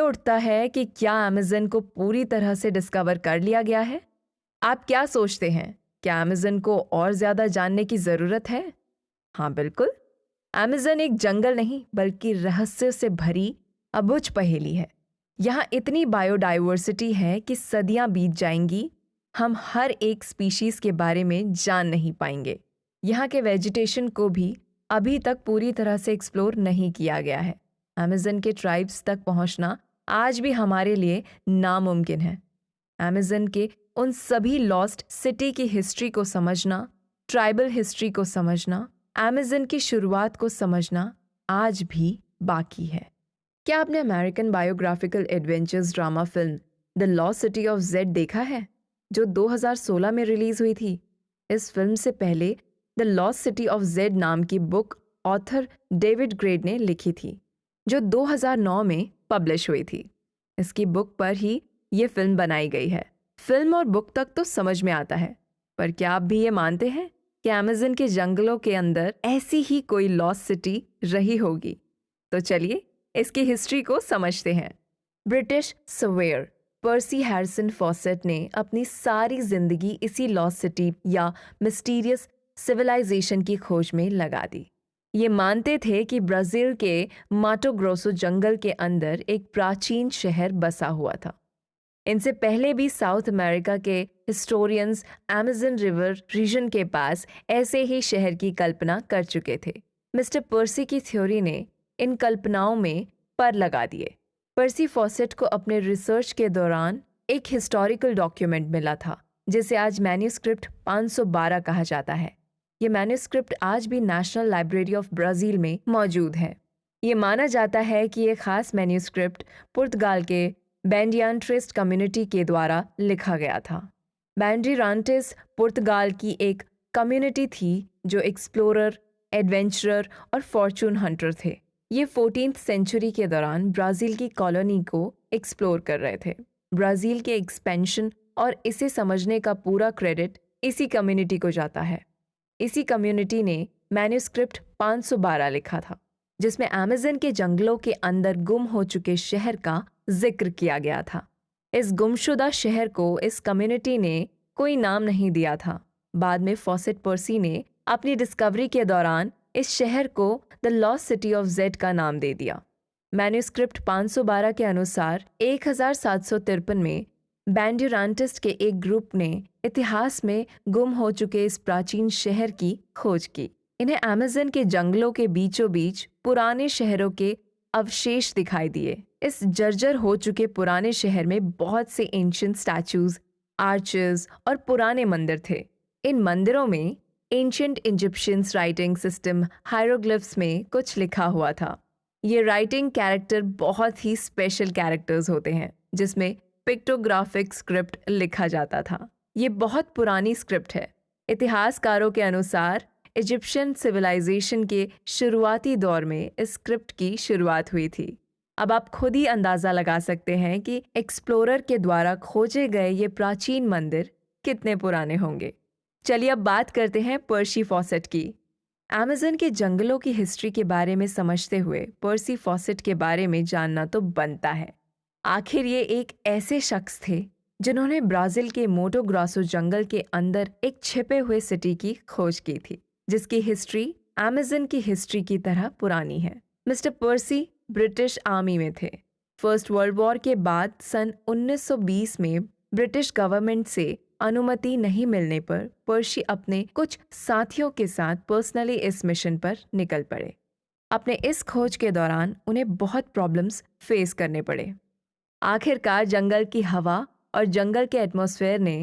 उठता है कि क्या अमेज़न को पूरी तरह से डिस्कवर कर लिया गया है? आप क्या सोचते हैं? क्या अमेज़न को और ज़्यादा जानने की ज़रूरत है? हाँ, बिल्कुल। अमेज़न एक जंगल नहीं, बल्कि रहस्य से भरी अबुझ पहेली है। यहाँ इतनी बायोडायवर्सिटी है कि सदियाँ बीत जाएंगी, हम हर एक स्पीशीज़ के बारे में जान नहीं पाएंगे। यहाँ के वेजिटेशन को भी अभी तक पूरी तरह से एक्सप्लोर नहीं किया गया है। अमेज़न के ट्राइब्स तक पहुँचना आज भी हमारे लिए नामुमकिन है। अमेज़न के उन सभी लॉस्ट सिटी की हिस्ट्री को समझना, ट्राइबल हिस्ट्री को समझना, अमेज़न की शुरुआत को समझना आज भी बाकी है। क्या आपने American biographical adventures drama film the lost city of Z देखा है, जो 2016 में रिलीज हुई थी? इस फिल्म से पहले the lost city of Z नाम की बुक ऑथर डेविड ग्रेड ने लिखी थी, जो 2009 में पब्लिश हुई थी। इसकी बुक पर ही ये फिल्म बनाई गई है। फिल्म और बुक तक तो समझ में आता है, पर क्या आप भी ये मानते हैं कि अमेज़न के जंगलों के अंदर ऐसी ही कोई लॉस्ट सिटी रही होगी? तो चलिए इसकी हिस्ट्री को समझते हैं। ब्रिटिश सर्वेयर पर्सी हैरिसन फॉसेट ने अपनी सारी जिंदगी इसी लॉस्ट सिटी या मिस्टीरियस सिविलाइजेशन की खोज में लगा दी। ये मानते थे कि ब्राज़ील के माटो ग्रोसो जंगल के अंदर एक प्राचीन शहर बसा हुआ था। इनसे पहले भी साउथ अमेरिका के हिस्टोरियंस अमेज़न रिवर रीजन के पास ऐसे ही शहर की कल्पना कर चुके थे। मिस्टर पर्सी की थ्योरी ने इन कल्पनाओं में पर लगा दिए। पर्सी फॉसेट को अपने रिसर्च के दौरान एक हिस्टोरिकल डॉक्यूमेंट मिला था, जिसे आज मैन्यूस्क्रिप्ट 512 कहा जाता है। ये मैन्यूस्क्रिप्ट आज भी नेशनल लाइब्रेरी ऑफ ब्राज़ील में मौजूद है। ये माना जाता है कि ये खास मैन्यूस्क्रिप्ट पुर्तगाल के बैंडियांट्रिस्ट कम्युनिटी के द्वारा लिखा गया था। बैंडिरांटिस पुर्तगाल की एक कम्युनिटी थी जो एक्सप्लोरर, एडवेंचरर और फॉर्चून हंटर थे। ये 14th सेंचुरी के दौरान ब्राज़ील की कॉलोनी को एक्सप्लोर कर रहे थे। ब्राज़ील के एक्सपेंशन और इसे समझने का पूरा क्रेडिट इसी कम्युनिटी को जाता है। इसी कम्युनिटी ने मैन्यूस्क्रिप्ट 512 लिखा था, जिसमें अमेज़न के जंगलों के अंदर गुम हो चुके शहर का जिक्र किया गया था। इस गुमशुदा शहर को इस कम्युनिटी ने कोई नाम नहीं दिया था। बाद में फॉसेट पर्सी ने अपनी डिस्कवरी के दौरान इस शहर को the lost city of Z का नाम दे दिया। मैन्यूस्क्रिप्ट 512 के अनुसार 1753 में बैंडिरांटिस्ट के एक ग्रुप ने इतिहास में गुम हो चुके इस प्राचीन शहर की खोज की। इन्हें अमेज़न के जंगलों के बीचों बीच पुराने शहरों के अवशेष दिखाई दिए। इस जर्जर हो चुके पुराने शहर में बहुत से एंशिएंट स्टैचूज, आर्चेस और पुराने मंदिर थे। इन मंदिरों में एंशिएंट इजिप्शियंस राइटिंग सिस्टम हायरोग्लिफ्स में कुछ लिखा हुआ था। ये राइटिंग कैरेक्टर बहुत ही स्पेशल कैरेक्टर्स होते हैं, जिसमें पिक्टोग्राफिक स्क्रिप्ट लिखा जाता था। ये बहुत पुरानी स्क्रिप्ट है। इतिहासकारों के अनुसार इजिप्शियन सिविलाइजेशन के शुरुआती दौर में इस स्क्रिप्ट की शुरुआत हुई थी। अब आप खुद ही अंदाज़ा लगा सकते हैं कि एक्सप्लोरर के द्वारा खोजे गए ये प्राचीन मंदिर कितने पुराने होंगे। चलिए अब बात करते हैं पर्सी फॉसेट की। अमेज़न के जंगलों की हिस्ट्री के बारे में समझते हुए पर्सी फॉसेट के बारे में जानना तो बनता है। आखिर ये एक ऐसे शख्स थे जिन्होंने ब्राज़ील के मोटो ग्रोसो जंगल के अंदर एक छिपे हुए सिटी की खोज की थी, जिसकी हिस्ट्री अमेज़न की हिस्ट्री की तरह पुरानी है। मिस्टर पर्सी ब्रिटिश आर्मी में थे। फर्स्ट वर्ल्ड वॉर के बाद सन 1920 में ब्रिटिश गवर्नमेंट से अनुमति नहीं मिलने पर पर्सी अपने कुछ साथियों के साथ पर्सनली इस मिशन पर निकल पड़े। अपने इस खोज के दौरान उन्हें बहुत प्रॉब्लम्स फेस करने पड़े। आखिरकार जंगल की हवा और जंगल के एटमॉस्फेयर ने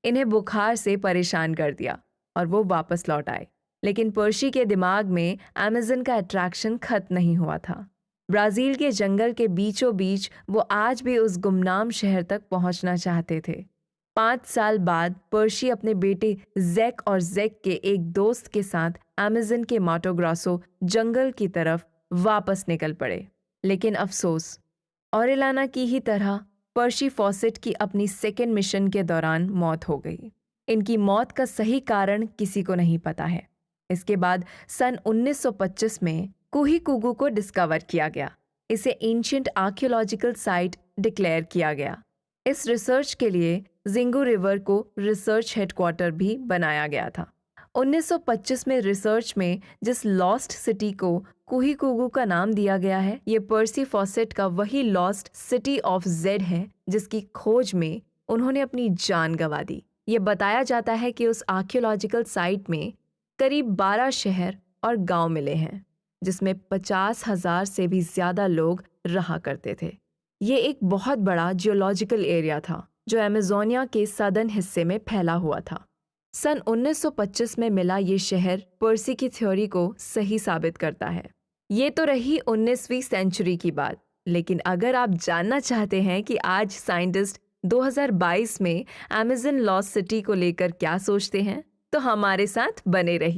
इन्हें बुखार से परेशान कर दिया और वो वापस लौट आए। लेकिन पर्सी के दिमाग में अमेज़न का अट्रैक्शन खत्म नहीं हुआ था। ब्राज़ील के जंगल के बीचों बीच वो आज भी उस गुमनाम शहर तक पहुंचना चाहते थे। 5 साल बाद पर्सी अपने बेटे जैक और जैक के एक दोस्त के साथ अमेज़न के माटो ग्रोसो जंगल की तरफ वापस निकल पड़े। लेकिन अफसोस, ऑरेलाना की ही तरह पर्सी फॉसेट की अपनी सेकेंड मिशन के दौरान मौत हो गई। इनकी मौत का सही कारण किसी को नहीं पता है। इसके बाद सन 1925 में कुही कुगू को डिस्कवर किया गया। इसे एंशियंट आर्कियोलॉजिकल साइट डिक्लेयर किया गया। इस रिसर्च के लिए जिंगू रिवर को रिसर्च हेडक्वार्टर भी बनाया गया था। 1925 में रिसर्च में जिस लॉस्ट सिटी को कुहीकुगु का नाम दिया गया है, ये पर्सी फॉसेट का वही लॉस्ट सिटी ऑफ जेड है जिसकी खोज में उन्होंने अपनी जान गंवा दी। ये बताया जाता है कि उस आर्कियोलॉजिकल साइट में करीब 12 शहर और गांव मिले हैं, जिसमें 50,000 से भी ज्यादा लोग रहा करते थे। ये एक बहुत बड़ा जियोलॉजिकल एरिया था जो अमेज़ोनिया के सदर्न हिस्से में फैला हुआ था। सन 1925 में मिला ये शहर पर्सी की थ्योरी को सही साबित करता है। ये तो रही 19वीं सेंचुरी की बात, लेकिन अगर आप जानना चाहते हैं कि आज साइंटिस्ट 2022 में अमेज़न लॉस्ट सिटी को लेकर क्या सोचते हैं, तो हमारे साथ बने रहिए।